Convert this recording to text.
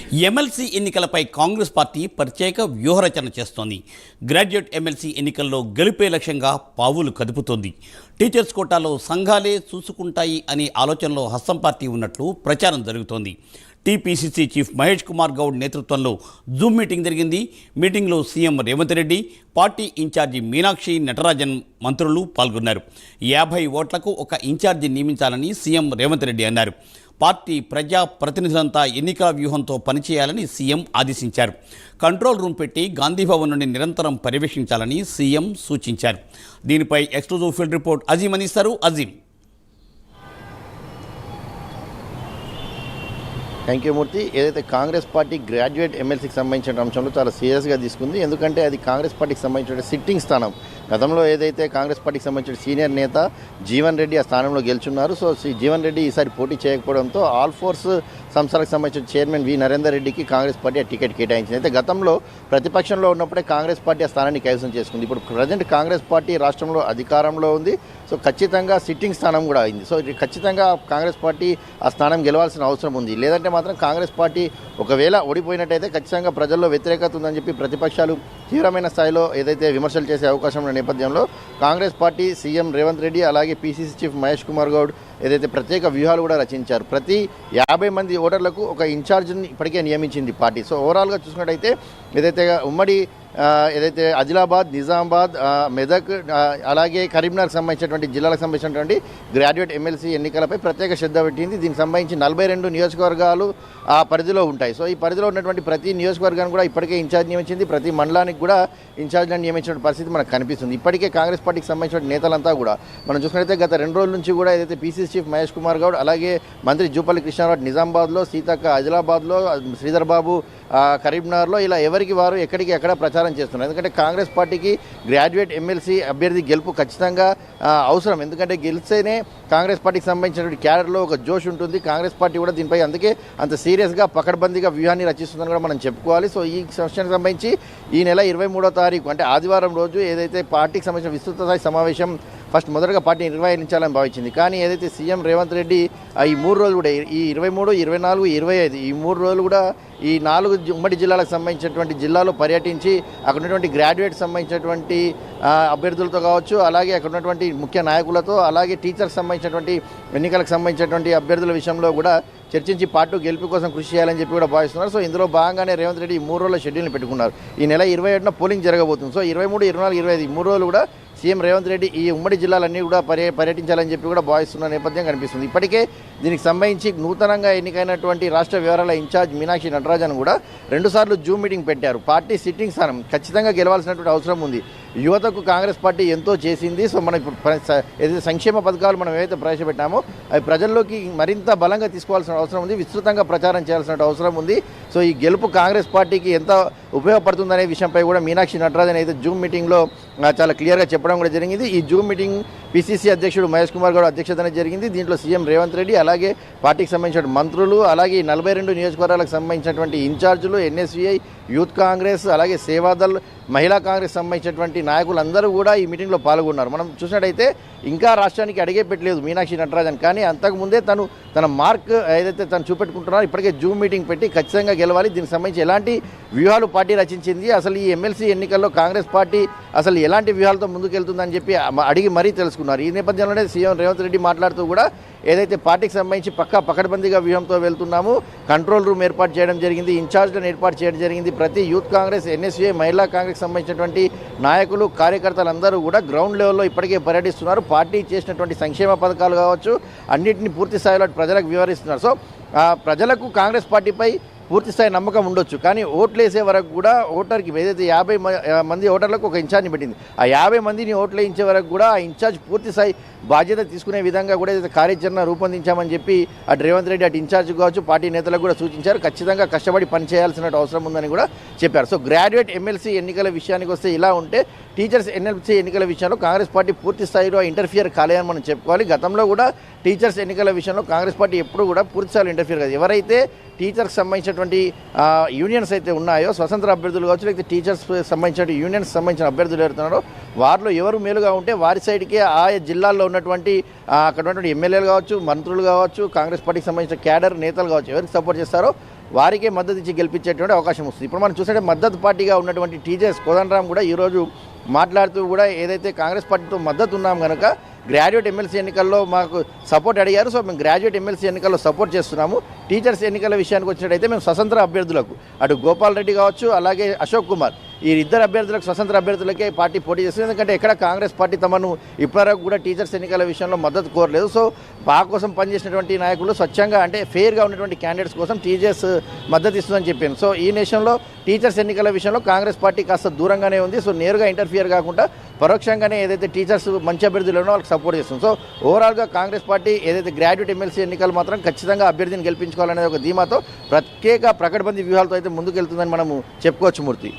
MLC ఎన్నికలపై Congress party ప్రత్యేక వ్యూహరచన చేస్తోంది. గ్రాడ్యుయేట్ ఎమ్మెల్సీ ఎన్నికల్లో గెలుపే లక్ష్యంగా పావులు కదుపుతోంది. టీచర్స్ కోటాలో సంఘాలే చూసుకుంటాయి అనే ఆలోచనలో హస్తం పార్టీ ఉన్నట్లు ప్రచారం జరుగుతోంది. టీపీసీసీ చీఫ్ మహేష్ కుమార్ గౌడ్ నేతృత్వంలో జూమ్ మీటింగ్ జరిగింది. మీటింగ్లో CM Revanth Reddy, party in charge Meenakshi Natarajan మంత్రులు పాల్గొన్నారు. 50 ఓట్లకు ఒక ఇన్ఛార్జి నియమించాలని సీఎం రేవంత్ రెడ్డి అన్నారు. పార్టీ ప్రజా ప్రతినిధులంతా ఎన్నికల వ్యూహంతో పనిచేయాలని సీఎం ఆదేశించారు. కంట్రోల్ రూమ్ పెట్టి గాంధీభవన్ నుండి నిరంతరం పర్యవేక్షించాలని సీఎం సూచించారు. దీనిపై ఎక్స్క్లూజివ్ ఫీల్డ్ రిపోర్ట్ అజీం అందిస్తారు. అజీం. థ్యాంక్ యూ మూర్తి. ఏదైతే కాంగ్రెస్ పార్టీ గ్రాడ్యుయేట్ ఎమ్మెల్సీకి సంబంధించిన అంశంలో చాలా సీరియస్గా తీసుకుంది. ఎందుకంటే అది కాంగ్రెస్ పార్టీకి సంబంధించిన సిట్టింగ్ స్థానం. గతంలో ఏదైతే కాంగ్రెస్ పార్టీకి సంబంధించిన సీనియర్ నేత జీవన్ రెడ్డి ఆ స్థానంలో గెలుచున్నారు. సో జీవన్ రెడ్డి ఈసారి పోటీ చేయకపోవడంతో ఆల్ ఫోర్స్ సంస్థలకు సంబంధించిన చైర్మన్ వి నరేందర్ రెడ్డికి కాంగ్రెస్ పార్టీ ఆ టికెట్ కేటాయించింది. అయితే గతంలో ప్రతిపక్షంలో ఉన్నప్పుడే కాంగ్రెస్ పార్టీ ఆ స్థానాన్ని కైవసం చేసుకుంది. ఇప్పుడు ప్రజెంట్ కాంగ్రెస్ పార్టీ రాష్ట్రంలో అధికారంలో ఉంది. సో ఖచ్చితంగా సిట్టింగ్ స్థానం కూడా అయింది. సో ఇది ఖచ్చితంగా కాంగ్రెస్ పార్టీ ఆ స్థానం గెలవాల్సిన అవసరం ఉంది. లేదంటే మాత్రం కాంగ్రెస్ పార్టీ ఒకవేళ ఓడిపోయినట్టయితే ఖచ్చితంగా ప్రజల్లో వ్యతిరేకత ఉందని చెప్పి ప్రతిపక్షాలు తీవ్రమైన స్థాయిలో ఏదైతే విమర్శలు చేసే అవకాశం ఉన్న నేపథ్యంలో కాంగ్రెస్ పార్టీ సీఎం రేవంత్ రెడ్డి అలాగే పీసీసీ చీఫ్ మహేష్ కుమార్ గౌడ్ ఏదైతే ప్రత్యేక వ్యూహాలు కూడా రచించారు. ప్రతి 50 మంది ఓటర్లకు ఒక ఇన్ఛార్జిని ఇప్పటికే నియమించింది పార్టీ. సో ఓవరాల్గా చూసుకున్నట్టయితే ఏదైతే ఉమ్మడి ఏదైతే ఆదిలాబాద్, నిజామాబాద్, మెదక్ అలాగే కరీంనగర్కి సంబంధించినటువంటి జిల్లాలకు సంబంధించినటువంటి గ్రాడ్యుయేట్ ఎమ్మెల్సీ ఎన్నికలపై ప్రత్యేక శ్రద్ధ పెట్టింది. దీనికి సంబంధించి 42 నియోజకవర్గాలు ఆ పరిధిలో ఉంటాయి. సో ఈ పరిధిలో ఉన్నటువంటి ప్రతి నియోజకవర్గానికి కూడా ఇప్పటికే ఇన్ఛార్జ్ నియమించింది. ప్రతి మండలానికి కూడా ఇన్ఛార్జ్లను నియమించిన పరిస్థితి మనకు కనిపిస్తుంది. ఇప్పటికే కాంగ్రెస్ పార్టీకి సంబంధించిన నేతలంతా కూడా మనం చూసుకున్నట్లయితే గత 2 రోజుల నుంచి కూడా ఏదైతే పీసీసీ చీఫ్ మహేష్ కుమార్ గౌడ్ అలాగే మంత్రి జూపల్లి కృష్ణారావు నిజామాబాద్లో, సీతక్క ఆదిలాబాద్లో, శ్రీధర్ బాబు కరీంనగర్లో ఇలా ఎవరికి వారు ఎక్కడికి ఎక్కడ ప్రచారం చేస్తున్నారు. ఎందుకంటే కాంగ్రెస్ పార్టీకి గ్రాడ్యుయేట్ ఎమ్మెల్సీ అభ్యర్థి గెలుపు ఖచ్చితంగా అవసరం. ఎందుకంటే గెలిస్తేనే కాంగ్రెస్ పార్టీకి సంబంధించినటువంటి క్యాడర్లో ఒక జోష్ ఉంటుంది. కాంగ్రెస్ పార్టీ కూడా దీనిపై అందుకే అంత సీరియస్గా పకడ్బందీగా వ్యూహాన్ని రచిస్తుందని కూడా మనం చెప్పుకోవాలి. సో ఈ విషయానికి సంబంధించి ఈ నెల 23వ తారీఖు అంటే ఆదివారం రోజు ఏదైతే పార్టీకి సంబంధించిన విస్తృత స్థాయి సమావేశం మొదటగా పార్టీ నిర్వహించాలని భావించింది. కానీ ఏదైతే సీఎం రేవంత్ రెడ్డి ఈ 3 రోజులు కూడా ఈ 23, 24, 25 ఈ 3 రోజులు కూడా ఈ 4 ఉమ్మడి జిల్లాలకు సంబంధించినటువంటి జిల్లాలో పర్యటించి అక్కడ ఉన్నటువంటి గ్రాడ్యుయేట్ సంబంధించినటువంటి అభ్యర్థులతో కావచ్చు, అలాగే అక్కడ ఉన్నటువంటి ముఖ్య నాయకులతో, అలాగే టీచర్స్ సంబంధించినటువంటి ఎన్నికలకు సంబంధించినటువంటి అభ్యర్థుల విషయంలో కూడా చర్చించి పార్టీ గెలుపు కోసం కృషి చేయాలని చెప్పి కూడా భావిస్తున్నారు. సో ఇందులో భాగంగానే రేవంత్ రెడ్డి ఈ 3 రోజుల షెడ్యూల్ని పెట్టుకున్నారు. ఈ నెల 27న పోలింగ్ జరగబోతుంది. సో 23, 24, 25 ఈ 3 రోజులు కూడా సీఎం రేవంత్ రెడ్డి ఈ ఉమ్మడి జిల్లాలన్నీ కూడా పర్యటించాలని చెప్పి కూడా భావిస్తున్న నేపథ్యం కనిపిస్తుంది. ఇప్పటికే దీనికి సంబంధించి నూతనంగా ఎన్నికైనటువంటి రాష్ట్ర వ్యవహారాల ఇన్ఛార్జ్ మీనాక్షి నటరాజన్ కూడా 2 సార్లు జూమ్ మీటింగ్ పెట్టారు. పార్టీ సిట్టింగ్ స్థానం ఖచ్చితంగా గెలవాల్సినటువంటి అవసరం ఉంది. యువతకు కాంగ్రెస్ పార్టీ ఎంతో చేసింది. సో మనం ఇప్పుడు ఏదైతే సంక్షేమ పథకాలు మనం ఏవైతే ప్రవేశపెట్టామో అవి ప్రజల్లోకి మరింత బలంగా తీసుకోవాల్సిన అవసరం ఉంది. విస్తృతంగా ప్రచారం చేయాల్సిన అవసరం ఉంది. సో ఈ గెలుపు కాంగ్రెస్ పార్టీకి ఎంత ఉపయోగపడుతుందనే విషయంపై కూడా మీనాక్షి నటరాజన్ అయితే జూమ్ మీటింగ్లో చాలా క్లియర్గా చెప్పడం కూడా జరిగింది. ఈ జూమ్ మీటింగ్ పీసీసీ అధ్యక్షుడు మహేష్ కుమార్ గౌడ్ అధ్యక్షతన జరిగింది. దీంట్లో సీఎం రేవంత్ రెడ్డి అలాగే పార్టీకి సంబంధించిన మంత్రులు అలాగే 42 నియోజకవర్గాలకు సంబంధించినటువంటి ఇన్ఛార్జీలు, ఎన్ఎస్వీఐ, యూత్ కాంగ్రెస్ అలాగే సేవాదల్, మహిళా కాంగ్రెస్ సంబంధించినటువంటి నాయకులందరూ కూడా ఈ మీటింగ్లో పాల్గొన్నారు. మనం చూసినట్టయితే ఇంకా రాష్ట్రానికి అడిగే పెట్టలేదు మీనాక్షి నటరాజన్. కానీ అంతకుముందే తన మార్క్ ఏదైతే తను చూపెట్టుకుంటున్నారో ఇప్పటికే జూమ్ మీటింగ్ పెట్టి ఖచ్చితంగా గెలవాలి, దీనికి సంబంధించి ఎలాంటి వ్యూహాలు పార్టీ రచించింది, అసలు ఈ ఎమ్మెల్సీ ఎన్నికల్లో కాంగ్రెస్ పార్టీ అసలు ఎలాంటి వ్యూహాలతో ముందుకెళ్తుందని చెప్పి అడిగి మరీ తెలుసుకున్నారు. ఈ నేపథ్యంలోనే సీఎం రేవంత్ రెడ్డి మాట్లాడుతూ కూడా ఏదైతే పార్టీకి సంబంధించి పకడ్బందీగా వ్యూహంతో వెళ్తున్నాము, కంట్రోల్ రూమ్ ఏర్పాటు చేయడం జరిగింది, ఇన్ఛార్జ్లను ఏర్పాటు చేయడం జరిగింది. ప్రతి యూత్ కాంగ్రెస్, ఎన్ఎస్వీఐ, మహిళా కాంగ్రెస్ సంబంధించినటువంటి నాయకులు, కార్యకర్తలందరూ కూడా గ్రౌండ్ లెవెల్లో ఇప్పటికే పర్యటిస్తున్నారు. పార్టీ చేసినటువంటి సంక్షేమ పథకాలు కావచ్చు అన్నింటినీ పూర్తి స్థాయిలో ప్రజలకు వివరిస్తున్నారు. సో ప్రజలకు కాంగ్రెస్ పార్టీపై పూర్తిస్థాయి నమ్మకం ఉండొచ్చు. కానీ ఓట్లు వేసే వరకు కూడా ఓటర్కి ఏదైతే 50 మంది ఓటర్లకు ఒక ఇన్ఛార్జ్ని పెట్టింది, ఆ 50 మందిని ఓట్లు వేయించే వరకు కూడా ఆ ఇన్ఛార్జ్ పూర్తిస్థాయి బాధ్యత తీసుకునే విధంగా కూడా ఏదైతే కార్యాచరణ రూపొందించామని చెప్పి అటు రేవంత్ రెడ్డి అటు ఇన్ఛార్జ్ కావచ్చు పార్టీ నేతలకు కూడా సూచించారు. ఖచ్చితంగా కష్టపడి పనిచేయాల్సిన అవసరం ఉందని కూడా చెప్పారు. సో గ్రాడ్యుయేట్ ఎమ్మెల్సీ ఎన్నికల విషయానికి వస్తే ఇలా ఉంటే టీచర్స్ ఎమ్మెల్సీ ఎన్నికల విషయంలో కాంగ్రెస్ పార్టీ పూర్తి స్థాయిలో ఇంటర్ఫియర్ కాలేదని మనం చెప్పుకోవాలి. గతంలో కూడా టీచర్స్ ఎన్నికల విషయంలో కాంగ్రెస్ పార్టీ ఎప్పుడు కూడా పూర్తి స్థాయిలో ఇంటర్ఫియర్ కాదు. ఎవరైతే టీచర్కి సంబంధించినటువంటి యూనియన్స్ అయితే ఉన్నాయో, స్వతంత్ర అభ్యర్థులు కావచ్చు లేకపోతే టీచర్స్ సంబంధించిన యూనియన్స్ సంబంధించిన అభ్యర్థులు ఎవరుతున్నారో వారిలో ఎవరు మేలుగా ఉంటే వారి సైడ్కే ఆయా జిల్లాల్లో ఉన్నటువంటి అక్కడ ఉన్నటువంటి ఎమ్మెల్యేలు కావచ్చు, మంత్రులు కావచ్చు, కాంగ్రెస్ పార్టీకి సంబంధించిన క్యాడర్ నేతలు కావచ్చు ఎవరికి సపోర్ట్ చేస్తారో వారికే మద్దతు ఇచ్చి గెలిపించేటువంటి అవకాశం వస్తుంది. ఇప్పుడు మనం చూసే మద్దతు పార్టీగా ఉన్నటువంటి టీజేఎస్ కోదండరాం కూడా ఈరోజు మాట్లాడుతూ కూడా ఏదైతే కాంగ్రెస్ పార్టీతో మద్దతు ఉన్నాం కనుక గ్రాడ్యుయేట్ ఎమ్మెల్సీ ఎన్నికల్లో మాకు సపోర్ట్ అడిగారు. సో మేము గ్రాడ్యుయేట్ ఎమ్మెల్సీ ఎన్నికల్లో సపోర్ట్ చేస్తున్నాము. టీచర్స్ ఎన్నికల విషయానికి వచ్చినట్టయితే మేము స్వతంత్ర అభ్యర్థులకు అటు గోపాల్ రెడ్డి కావచ్చు, అలాగే అశోక్ కుమార్, ఈ ఇద్దరు అభ్యర్థులకు స్వతంత్ర అభ్యర్థులకే పార్టీ పోటీ చేస్తుంది. ఎందుకంటే ఎక్కడ కాంగ్రెస్ పార్టీ తమను ఇప్పటివరకు కూడా టీచర్స్ ఎన్నికల విషయంలో మద్దతు కోరలేదు. సో మా కోసం పనిచేసినటువంటి నాయకులు స్వచ్ఛంగా అంటే ఫెయిర్గా ఉన్నటువంటి క్యాండిడేట్స్ కోసం టీచర్స్ మద్దతు ఇస్తుందని చెప్పాను. సో ఈ నేషన్లో టీచర్స్ ఎన్నికల విషయంలో కాంగ్రెస్ పార్టీ కాస్త దూరంగానే ఉంది. సో నేరుగా ఇంటర్ఫియర్ కాకుండా పరోక్షంగానే ఏదైతే టీచర్స్ మంచి అభ్యర్థులు ఉన్నారో వాళ్ళకి సపోర్ట్ చేస్తుంది. సో ఓవరాల్గా కాంగ్రెస్ పార్టీ ఏదైతే గ్రాడ్యుయేట్ ఎమ్మెల్సీ ఎన్నికలు మాత్రం ఖచ్చితంగా అభ్యర్థిని గెలిపించుకోవాలనే ఒక ధీమాతో ప్రత్యేక ప్రకటబందీ వ్యూహాలతో అయితే ముందుకెళ్తుందని మనము చెప్పుకోవచ్చు మూర్తి.